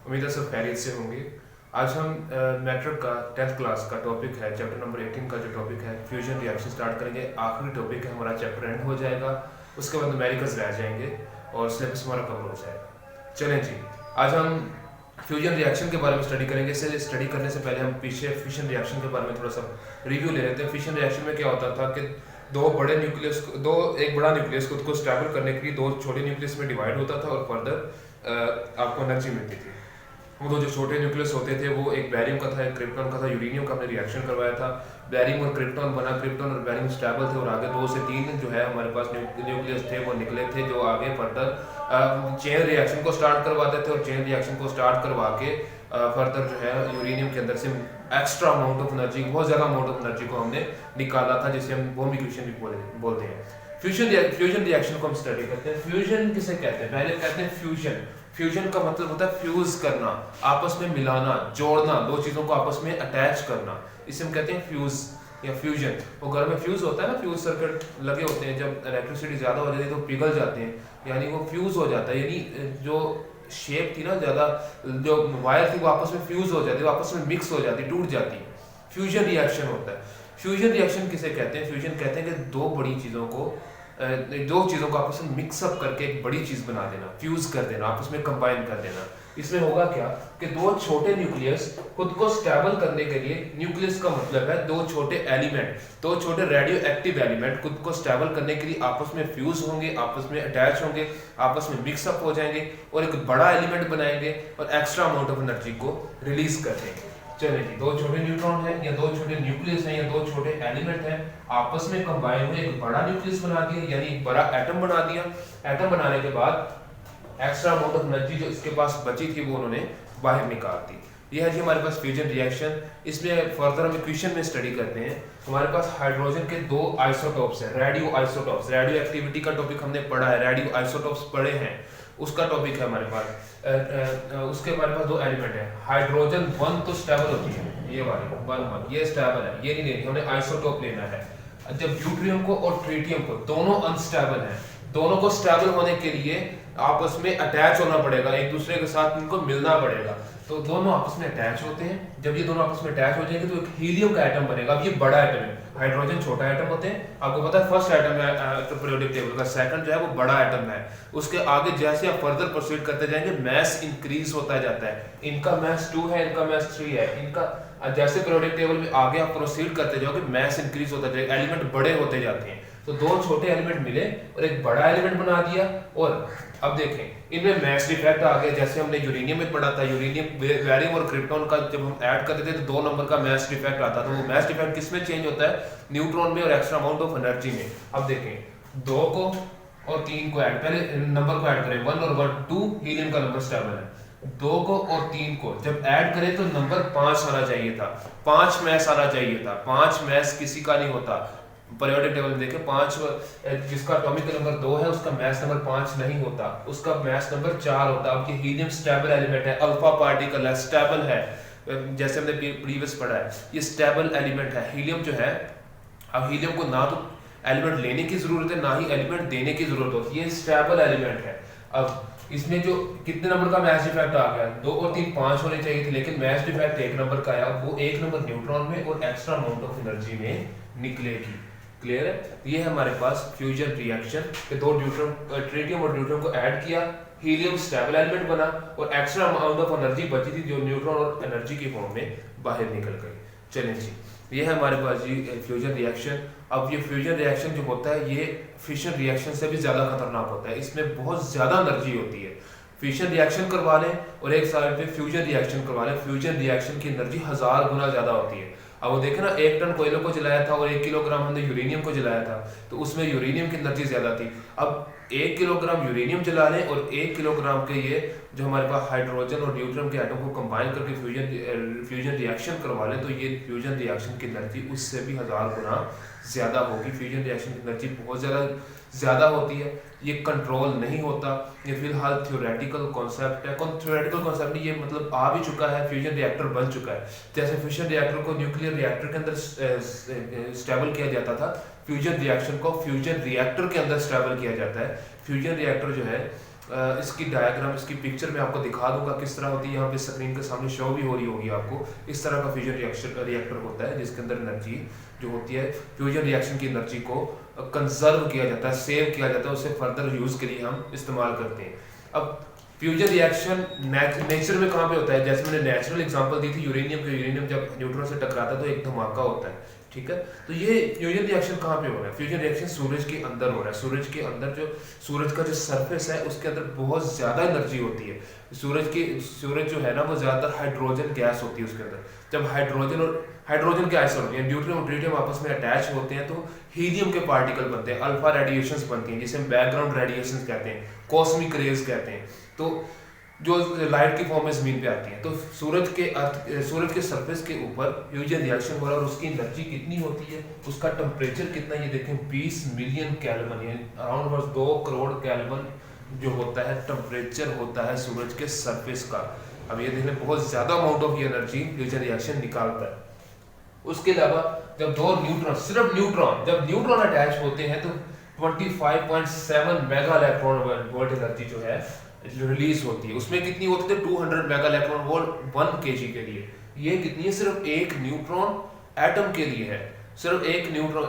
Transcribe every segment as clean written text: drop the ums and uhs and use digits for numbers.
उम्मीद है सब खैरियत से होंगे। आज हम मैट्रिक का 10th क्लास का टॉपिक है, चैप्टर नंबर 18 का जो टॉपिक है फ्यूजन रिएक्शन स्टार्ट करेंगे। आखिरी टॉपिक है, हमारा चैप्टर एंड हो जाएगा। उसके बाद न्यूमेरिकल्स रह जाएंगे और सिलेबस हमारा कवर हो जाएगा। चलें जी, आज हम फ्यूजन रिएक्शन के बारे में स्टडी करेंगे। इससे स्टडी करने से पहले हम पीछे फिशन रिएक्शन के बारे में थोड़ा सा रिव्यू ले लेते हैं। फिशन रिएक्शन में क्या होता था कि एक बड़ा न्यूक्लियस खुद को स्टेबल करने के लिए दो छोटे न्यूक्लियस में डिवाइड होता था और फर्दर आपको एनर्जी मिलती थी। वो दो जो छोटे न्यूक्लियस होते थे वो एक बैरियम का था, एक क्रिप्टॉन का था। यूरेनियम का हमने रिएक्शन करवाया था, बैरियम और क्रिप्टॉन बना, क्रिप्टॉन और बैरियम स्टेबल थे और आगे 2 से 3 जो है हमारे पास न्यूक्लियस थे वो निकले थे जो आगे फर्दर चेन रिएक्शन को स्टार्ट करवाते थे और चेन रिएक्शन को स्टार्ट करवा के फर्दर जो है यूरेनियम के अंदर से एक्स्ट्रा अमाउंट ऑफ एनर्जी, बहुत ज़्यादा अमाउंट ऑफ एनर्जी को हमने निकाला था, जिसे हम बॉम्ब इक्वेशन भी बोलते हैं। फ्यूजन रिएक्शन को हम स्टडी करते हैं। फ्यूजन किसे कहते हैं? पहले कहते हैं फ्यूजन। फ्यूजन का मतलब होता है फ्यूज करना, आपस में मिलाना, जोड़ना, दो चीज़ों को आपस में अटैच करना, इसे हम कहते हैं फ्यूज या फ्यूजन। वो घर में फ्यूज होता है ना, फ्यूज सर्किट लगे होते हैं, जब इलेक्ट्रिसिटी ज़्यादा हो जाती है तो पिघल जाते हैं, यानी वो फ्यूज हो जाता है। यानी जो शेप थी ना, ज़्यादा जो वायर थी वो आपस में फ्यूज हो जाती है, आपस में मिक्स हो जाती, टूट जाती है। फ्यूजन रिएक्शन होता है। फ्यूजन रिएक्शन किसे कहते हैं? फ्यूजन कहते हैं कि दो चीज़ों को आपस में मिक्सअप करके एक बड़ी चीज़ बना देना, फ्यूज कर देना, आपस में कंबाइन कर देना। इसमें होगा क्या कि दो छोटे न्यूक्लियस खुद को स्टेबल करने के लिए, न्यूक्लियस का मतलब है दो छोटे एलिमेंट, दो छोटे रेडियो एक्टिव एलिमेंट खुद को स्टेबल करने के लिए आपस में फ्यूज होंगे, आपस में अटैच होंगे, आपस में मिक्सअप हो जाएंगे और एक बड़ा एलिमेंट बनाएंगे और एक्स्ट्रा अमाउंट ऑफ एनर्जी को रिलीज कर देंगे। चलिए जी, दो छोटे न्यूट्रॉन हैं या दो छोटे न्यूक्लियस हैं या दो छोटे एलिमेंट हैं, आपस में कंबाइन हुए एक बड़ा न्यूक्लियस बना दिया, यानी एक बड़ा एटम बना दिया। एटम बनाने के बाद एक्स्ट्रा अमाउंट ऑफ एनर्जी जो इसके पास बची थी वो उन्होंने बाहर निकाल दी। ये है जी हमारे पास फ्यूजन रिएक्शन। इसमें फर्दर हम इक्वेशन में स्टडी करते हैं। हमारे पास हाइड्रोजन के दो आइसोटोप्स हैं, रेडियो आइसोटोप्स। रेडियो एक्टिविटी का टॉपिक हमने पढ़ा है, रेडियो आइसोटोप्स पढ़े हैं, उसका टॉपिक है हमारे पास। उसके हमारे पास दो एलिमेंट है। हाइड्रोजन 1 तो स्टेबल होती है, ये वाली 1 ये स्टेबल है, ये नहीं लेनी, हमने आइसोटोप लेना है। जब ड्यूट्रियम को और ट्रिटियम को, दोनों अनस्टेबल हैं, दोनों को स्टेबल होने के लिए आपस में अटैच होना पड़ेगा, एक दूसरे के साथ इनको मिलना पड़ेगा, तो दोनों आपस में अटैच होते हैं। जब ये दोनों आपस में अटैच हो जाएंगे तो एक हीलियम का एटम बनेगा। अब ये बड़ा एटम है, हाइड्रोजन छोटा एटम होते हैं, आपको पता है फर्स्ट एटम है पीरियोडिक टेबल का, सेकंड जो है वो बड़ा एटम है। उसके आगे जैसे आप फर्दर प्रोसीड करते जाएंगे मैस इंक्रीज होता जाता है। इनका मैस 2 है, इनका मैस 3 है। इनका जैसे पीरियोडिक टेबल में आगे आप प्रोसीड करते जाओगे मैस इंक्रीज होता जाएगा, एलिमेंट बड़े होते जाते हैं। तो दो छोटे एलिमेंट मिले और एक बड़ा एलिमेंट बना दिया। और अब देखें इनमें मैस डिफेक्ट आ गया, जैसे हमने यूरेनियम में पढ़ा था। यूरेनियम, बैरियम और क्रिप्टॉन का जब हम ऐड करते थे तो 2 नंबर का मैस डिफेक्ट आता था। वो मैस डिफेक्ट किस में चेंज होता है? न्यूट्रॉन में और एक्स्ट्रा अमाउंट ऑफ एनर्जी में। अब देखें 2 को और 3 को ऐड, पहले नंबर को ऐड करें, 1 और 1 2, हीलियम का नंबर स्टेबल है। 2 को और 3 को जब ऐड करें तो नंबर 5 आना चाहिए था, 5 मैस आना चाहिए था। 5 मैस किसी का नहीं होता। पीरियोडिक टेबल में देखें 5, जिसका एटॉमिक नंबर 2 है उसका मैस नंबर 5 नहीं होता, उसका मैस नंबर 4 होता। अब ये हीलियम स्टेबल एलिमेंट है, अल्फा पार्टिकल है, स्टेबल है, जैसे हमने प्रीवियस पढ़ा है, ये स्टेबल एलिमेंट है हीलियम जो है। अब हीलियम को ना तो एलिमेंट लेने की जरूरत है ना ही एलिमेंट देने की जरूरत होती है, ये स्टेबल एलिमेंट है। अब इसमें जो कितने नंबर का मैच डिफेक्ट आ गया, 2 और 3 5 होने चाहिए थे, लेकिन मैच डिफेक्ट 1 नंबर का आया। वो 1 नंबर न्यूट्रॉन में और एक्स्ट्रा अमाउंट ऑफ एनर्जी में निकलेगी। क्लियर है? ये है हमारे पास फ्यूजन रिएक्शन के दो ट्रिटियम और ड्यूट्रियम को ऐड किया, हीलियम स्टेबल एलिमेंट बना और एक्स्ट्रा अमाउंट ऑफ एनर्जी बची थी जो न्यूट्रॉन और एनर्जी की फॉर्म में बाहर निकल गई। चलें जी, ये है हमारे पास जी फ्यूजन रिएक्शन। अब ये फ्यूजन रिएक्शन जो होता है ये फिशन रिएक्शन से भी ज़्यादा खतरनाक होता है, इसमें बहुत ज़्यादा एनर्जी होती है। फिशन रिएक्शन करवा लें और एक साइड पे फ्यूजन रिएक्शन करवा लें, फ्यूजन रिएक्शन की एनर्जी 1000 गुना ज़्यादा होती है। अब वो देखे ना, 1 टन कोयले को जलाया था और 1 किलोग्राम हमने यूरेनियम को जलाया था, तो उसमें यूरेनियम की एनर्जी ज़्यादा थी। अब 1 किलोग्राम यूरेनियम जला लें और 1 किलोग्राम के ये जो हमारे पास हाइड्रोजन और ड्यूट्रियम के एटम को कंबाइन करके फ्यूजन रिएक्शन करवा लें, तो ये फ्यूजन रिएक्शन की एनर्जी उससे भी 1000 गुना ज़्यादा होगी। फ्यूजन रिएक्शन की एनर्जी बहुत ज़्यादा होती है, ये कंट्रोल नहीं होता। ये फिलहाल थ्योरेटिकल कॉन्सेप्ट है, थ्योरेटिकल कॉन्सेप्ट नहीं, ये मतलब आ भी चुका है, फ्यूजन रिएक्टर बन चुका है। जैसे फ्यूजन रिएक्टर को न्यूक्लियर रिएक्टर के अंदर स्टेबल किया जाता था, फ्यूजन रिएक्शन को फ्यूजन रिएक्टर के अंदर स्टेबल किया जाता है। फ्यूजन रिएक्टर जो है इसकी डायग्राम, इसकी पिक्चर मैं आपको दिखा दूंगा किस तरह होती है। यहाँ पे स्क्रीन के सामने शो भी हो रही होगी आपको। इस तरह का फ्यूजन रिएक्टर होता है जिसके अंदर एनर्जी जो होती है, फ्यूजन रिएक्शन की एनर्जी को कंजर्व किया जाता है, सेव किया जाता है, उसे फर्दर यूज के लिए हम इस्तेमाल करते हैं। अब फ्यूजन रिएक्शन नेचर में कहाँ पे होता है? जैसे मैंने नेचुरल एग्जांपल दी थी यूरेनियम के, यूरेनियम जब न्यूट्रॉन से टकराता है तो एक धमाका होता है, ठीक है। तो ये फ्यूजन रिएक्शन कहाँ पे हो रहा है? फ्यूजन रिएक्शन सूरज के अंदर हो रहा है। सूरज के अंदर जो सूरज का जो सरफेस है उसके अंदर बहुत ज्यादा एनर्जी होती है। सूरज जो है ना वो ज्यादातर हाइड्रोजन गैस होती है उसके अंदर। जब हाइड्रोजन के आइसोटोप यानी ड्यूटेरियम और ट्रिटियम आपस में अटैच होते हैं तो हीलियम के पार्टिकल बनते हैं, अल्फा रेडिएशंस बनती हैं जिसे हम बैकग्राउंड रेडिएशंस कहते हैं, कॉस्मिक रेज कहते हैं। तो जो लाइट की फॉर्म में जमीन पे आती है, तो सूरज के सरफेस के ऊपर फ्यूजन रिएक्शन हो रहा है और उसकी एनर्जी कितनी होती है, उसका टेम्परेचर कितना, ये देखें 20 मिलियन केल्विन, यानी अराउंड 2 करोड़ केल्विन जो होता है टेम्परेचर होता है सूरज के सरफेस का। अब ये देखने बहुत ज्यादा amount of energy fusion reaction निकालता है। उसके अलावा जब सिर्फ न्यूट्रॉन अटैच होते हैं तो 25.7 मेगा इलेक्ट्रॉन वोल्ट एनर्जी जो है रिलीज होती है। उसमें कितनी होती है? 200 मेगा इलेक्ट्रॉन वोल्ट 1 केजी के लिए। ये कितनी है? सिर्फ एक न्यूट्रॉन एटम के लिए है। सिर्फ एक न्यूट्रॉन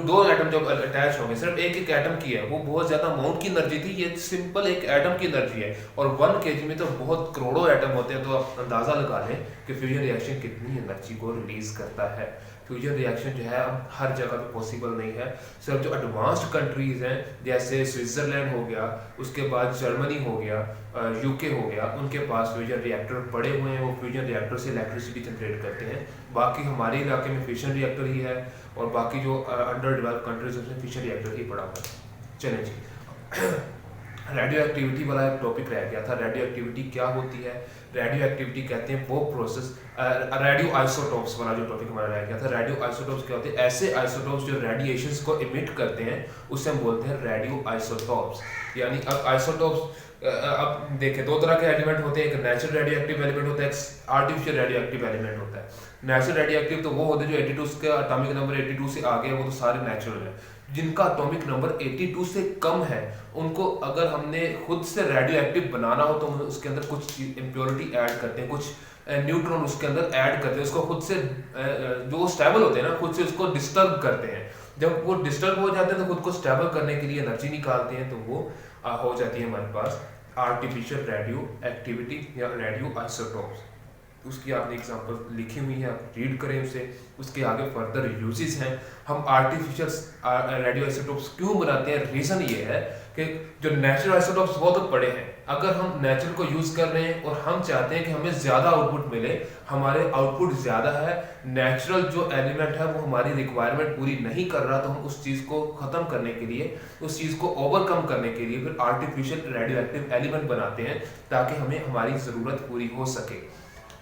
दो एटम जब अटैच होंगे, सिर्फ एक एटम की है, वो बहुत ज्यादा अमाउंट की एनर्जी थी। ये सिंपल एक एटम की एनर्जी है और 1 केजी में तो बहुत करोड़ों एटम होते हैं। तो आप अंदाजा लगा लें कि फ्यूजन रिएक्शन कितनी एनर्जी को रिलीज करता है। फ्यूजन रिएक्शन जो है अब हर जगह पे पॉसिबल नहीं है। सिर्फ जो एडवांस्ड कंट्रीज हैं जैसे स्विट्जरलैंड हो गया, उसके बाद जर्मनी हो गया, यूके हो गया, उनके पास फ्यूजन रिएक्टर पड़े हुए हैं। वो फ्यूजन रिएक्टर से इलेक्ट्रिसिटी जनरेट करते हैं। बाकी हमारे इलाके में फिशन रिएक्टर ही है और बाकी जो अंडर डेवलप्ड कंट्रीज उसमें फिशन रिएक्टर ही पड़ा हुआ है। चलें जी, रेडियो एक्टिविटी वाला एक टॉपिक रह गया था। रेडियो एक्टिविटी क्या होती है? रेडियो एक्टिविटी कहते हैं वो प्रोसेस, रेडियो आइसोटोप्स वाला जो टॉपिक हमारा रह गया था। रेडियो आइसोटोप्स क्या होते हैं? ऐसे आइसोटोप्स जो रेडिएशंस को इमिट करते हैं उसे हम बोलते हैं रेडियो आइसोटोप्स। यानी अब आइसोटोप्स, अब देखें दो तरह के एलिमेंट होते हैं, एक नेचुरल रेडियो एक्टिव एलिमेंट होता है, एक आर्टिफिशियल रेडियो एक्टिव एलिमेंट होता है। नेचुरल रेडियो एक्टिव तो वो होते हैं जो 82 के एटॉमिक नंबर 82 से आगे है, वो तो सारे नेचुरल है। जिनका एटॉमिक नंबर 82 से कम है उनको अगर हमने खुद से रेडियो एक्टिव बनाना हो तो हम उसके अंदर कुछ इम्प्योरिटी ऐड करते हैं, कुछ न्यूट्रॉन उसके अंदर ऐड करते हैं, उसको खुद से जो स्टेबल होते हैं ना, खुद से उसको डिस्टर्ब करते हैं। जब वो डिस्टर्ब हो जाते हैं तो खुद को स्टेबल करने के लिए एनर्जी निकालते हैं, तो वो हो जाती है हमारे पास आर्टिफिशियल रेडियो एक्टिविटी या रेडियो आइसोटोप्स। उसकी आपने एग्जांपल लिखी हुई है, आप रीड करें उसे। उसके आगे फर्दर यूजेस हैं। हम आर्टिफिशियल रेडियो आइसोटोप्स क्यों बनाते हैं? रीजन ये है कि जो नेचुरल आइसोटोप्स वो तो पड़े हैं, अगर हम नेचुरल को यूज कर रहे हैं और हम चाहते हैं कि हमें ज्यादा आउटपुट मिले, हमारे आउटपुट ज्यादा है, नेचुरल जो एलिमेंट है वो हमारी रिक्वायरमेंट पूरी नहीं कर रहा, तो हम उस चीज को खत्म करने के लिए, उस चीज को ओवरकम करने के लिए फिर आर्टिफिशियल रेडियो एक्टिव एलिमेंट बनाते हैं ताकि हमें हमारी जरूरत पूरी हो सके।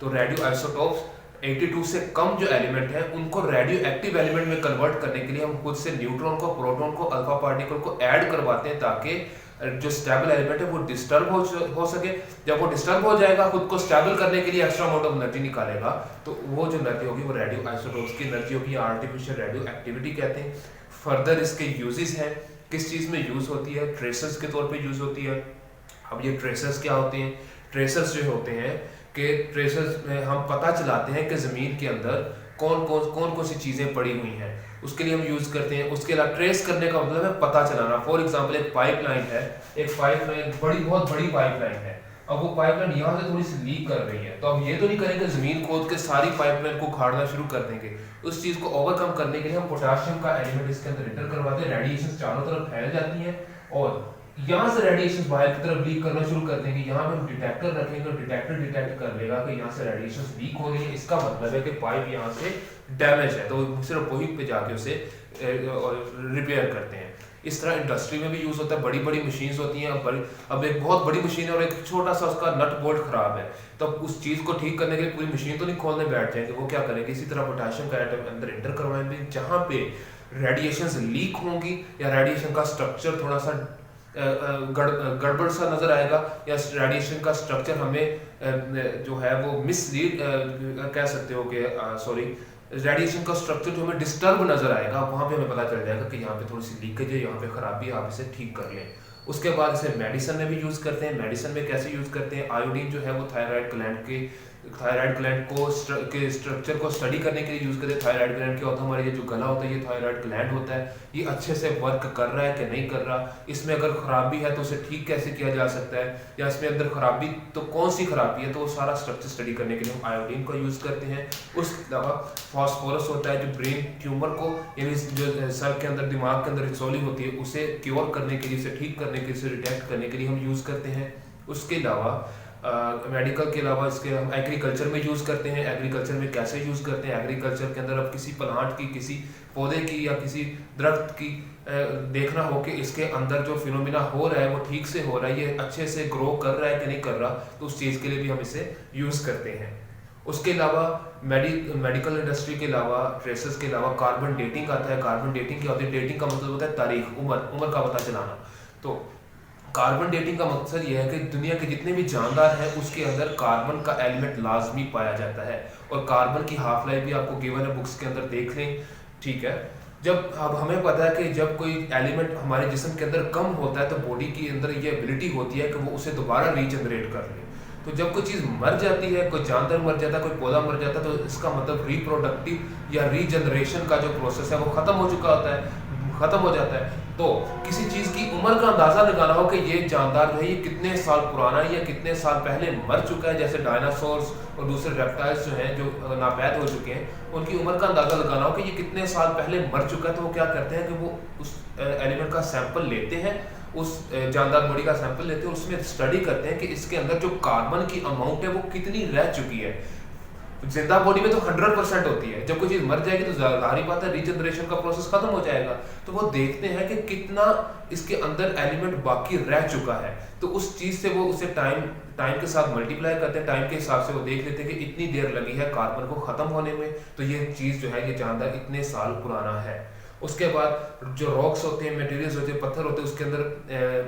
तो रेडियो आइसोटोप्स 82 से कम जो एलिमेंट है उनको रेडियो एक्टिव एलिमेंट में कन्वर्ट करने के लिए हम खुद से न्यूट्रॉन को, प्रोटॉन को, अल्फा पार्टिकल को ऐड करवाते हैं ताकि जो स्टेबल एलिमेंट है वो डिस्टर्ब हो सके। जब वो डिस्टर्ब हो जाएगा, खुद को स्टेबल करने के लिए एक्स्ट्रा अमाउंट ऑफ एनर्जी निकालेगा, तो वो जो एनर्जी होगी वो रेडियो आइसोटोप्स की एनर्जी होगी, आर्टिफिशियल रेडियो एक्टिविटी कहते हैं। फर्दर इसके यूजेस हैं, किस चीज में यूज होती है? ट्रेसर्स के तौर पे यूज होती है। अब ये ट्रेसर्स क्या होते हैं? ट्रेसर्स जो होते हैं कि ट्रेसर्स में हम पता चलाते हैं कि ज़मीन के अंदर कौन सी चीज़ें पड़ी हुई हैं, उसके लिए हम यूज़ करते हैं। उसके अलावा ट्रेस करने का मतलब है पता चलाना। फॉर एग्जांपल एक पाइपलाइन है, बहुत बड़ी पाइपलाइन है। अब वो पाइपलाइन यहाँ से थोड़ी सी लीक कर रही है, तो अब ये तो नहीं करेंगे ज़मीन खोद के सारी पाइपलाइन को उखाड़ना शुरू कर देंगे। उस चीज़ को ओवरकम करने के लिए हम पोटाशियम का एलिमेंट इसके अंदर एंटर करवाते हैं, रेडिएशन चारों तरफ फैल जाती है और यहाँ से रेडिएशन बाहर की तरफ लीक करना शुरू कर देंगे। यहाँ पे हम डिटेक्टर रखेंगे, डिटेक्टर डिटेक्ट कर लेगा कि यहाँ से रेडिएशन लीक हो रही है, इसका मतलब है कि पाइप यहाँ से डैमेज है, तो सिर्फ वहीं पे जाके उसे रिपेयर करते हैं। इस तरह इंडस्ट्री में भी यूज होता है। बड़ी बड़ी मशीन्स होती हैं। अब एक बहुत बड़ी मशीन है और एक छोटा सा उसका नट बोल्ट खराब है, तो उस चीज को ठीक करने के लिए पूरी मशीन तो नहीं खोलने बैठ जाएंगे, वो क्या करेंगे, इसी तरह पोटेशियम का एटम अंदर एंटर करवाएंगे। जहाँ पे रेडिएशन लीक होंगी या रेडिएशन का स्ट्रक्चर थोड़ा सा गड़बड़ सा नजर आएगा या रेडिएशन का स्ट्रक्चर हमें जो है वो मिसलीड कह सकते हो कि सॉरी, रेडिएशन का स्ट्रक्चर जो हमें डिस्टर्ब नजर आएगा, वहां पे हमें पता चल जाएगा कि यहाँ पे थोड़ी सी लीकेज है, यहाँ पे खराबी है, आप इसे ठीक कर लें। उसके बाद इसे मेडिसिन में भी यूज़ करते हैं। मेडिसिन में कैसे यूज़ करते हैं, आयोडीन जो है वो थायराइड ग्लैंड के स्ट्रक्चर को स्टडी करने के लिए यूज़ करते हैं। थायराइड ग्लैंड क्या होता है, हमारे ये जो गला होता है ये थायराइड ग्लैंड होता है, ये अच्छे से वर्क कर रहा है कि नहीं कर रहा, इसमें अगर खराबी है तो उसे ठीक कैसे किया जा सकता है, या इसमें अंदर खराबी तो कौन सी खराबी है, तो वो सारा स्ट्रक्चर स्टडी करने के लिए हम आयोडीन का यूज़ करते हैं। उसके अलावा फॉस्फोरस होता है जो ब्रेन ट्यूमर को, यानी जो सर के अंदर दिमाग के अंदर रिसोली होती है उसे क्योर करने के लिए, उसे ठीक करने के लिए, उसे डिटेक्ट करने के लिए हम यूज़ करते हैं। उसके अलावा मेडिकल के अलावा इसके हम एग्रीकल्चर में यूज़ करते हैं। एग्रीकल्चर में कैसे यूज़ करते हैं, एग्रीकल्चर के अंदर अब किसी प्लांट की, किसी पौधे की या किसी दरख्त की देखना हो कि इसके अंदर जो फिनोमिना हो रहा है वो ठीक से हो रहा है, ये अच्छे से ग्रो कर रहा है कि नहीं कर रहा, तो उस चीज़ के लिए भी हम इसे यूज़ करते हैं। उसके अलावा मेडिकल इंडस्ट्री के अलावा, ट्रेसेस के अलावा कार्बन डेटिंग आता है। कार्बन डेटिंग क्या होती है, डेटिंग का मतलब होता है तारीख, उम्र का पता चलाना। तो कार्बन डेटिंग का मकसद यह है कि दुनिया के जितने भी जानदार हैं उसके अंदर कार्बन का एलिमेंट लाजमी पाया जाता है, और कार्बन की हाफ लाइफ भी आपको गिवन है बुक्स के अंदर, देख लें, ठीक है। जब अब हमें पता है कि जब कोई एलिमेंट हमारे जिस्म के अंदर कम होता है तो बॉडी के अंदर ये एबिलिटी होती है कि वो उसे दोबारा रीजनरेट कर ले। तो जब कोई चीज़ मर जाती है, कोई जानवर मर जाता है, कोई पौधा मर जाता है, तो इसका मतलब रिप्रोडक्टिव या रीजनरेशन का जो प्रोसेस है वो ख़त्म हो चुका होता है, ख़त्म हो जाता है। तो किसी चीज़ की उम्र का अंदाज़ा लगाना हो कि ये जानदार जो है ये कितने साल पुराना है या कितने साल पहले मर चुका है, जैसे डायनासोर्स और दूसरे रेप्टाइल्स जो हैं जो नापैद हो चुके हैं, उनकी उम्र का अंदाज़ा लगाना हो कि ये कितने साल पहले मर चुका है, तो वो क्या करते हैं कि वो उस एलिमेंट का सैंपल लेते हैं, उस जानदार बॉडी का सैंपल लेते हैं, उसमें स्टडी करते हैं कि इसके अंदर जो कार्बन की अमाउंट है वो कितनी रह चुकी है। जिंदा बॉडी में तो 100% होती है, जब कोई चीज़ मर जाएगी तो जाहिर बात है रीजनरेशन का प्रोसेस खत्म हो जाएगा, तो वो देखते हैं कि कितना इसके अंदर एलिमेंट बाकी रह चुका है, तो उस चीज़ से वो उसे टाइम के साथ मल्टीप्लाई करते हैं, टाइम के हिसाब से वो देख लेते हैं कि इतनी देर लगी है कार्बन को ख़त्म होने में, तो ये चीज़ जो है ये जानदार इतने साल पुराना है। उसके बाद जो रॉक्स होते हैं, मटेरियल्स होते हैं, पत्थर होते हैं, उसके अंदर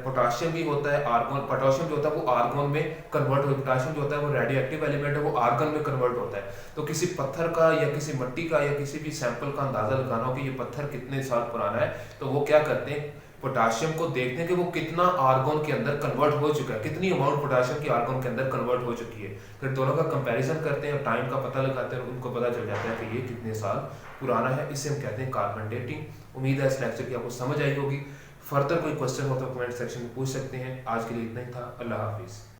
पोटाशियम भी होता है, आर्गन, पोटाशियम जो होता है वो आर्गन में कन्वर्ट होता है, पोटाशियम जो होता है वो रेडियो एक्टिव एलिमेंट है, वो आर्गन में कन्वर्ट होता है। तो किसी पत्थर का या किसी मिट्टी का या किसी भी सैंपल का अंदाज़ा लगाना हो कि ये पत्थर कितने साल पुराना है, तो वो क्या करते हैं, पोटाशियम को देखते हैं कि वो कितना आर्गन के अंदर कन्वर्ट हो चुका है, कितनी अमाउंट पोटाशियम की आर्गन के अंदर कन्वर्ट हो चुकी है, फिर दोनों का कंपैरिजन करते हैं, टाइम का पता लगाते हैं, उनको पता चल जाता है कि ये कितने साल पुराना है। इसे हम कहते हैं कार्बन डेटिंग। उम्मीद है इस लेक्चर की आपको समझ आई होगी। फर्दर कोई क्वेश्चन हो तो कमेंट सेक्शन में पूछ सकते हैं। आज के लिए इतना ही था। अल्लाह हाफिज़।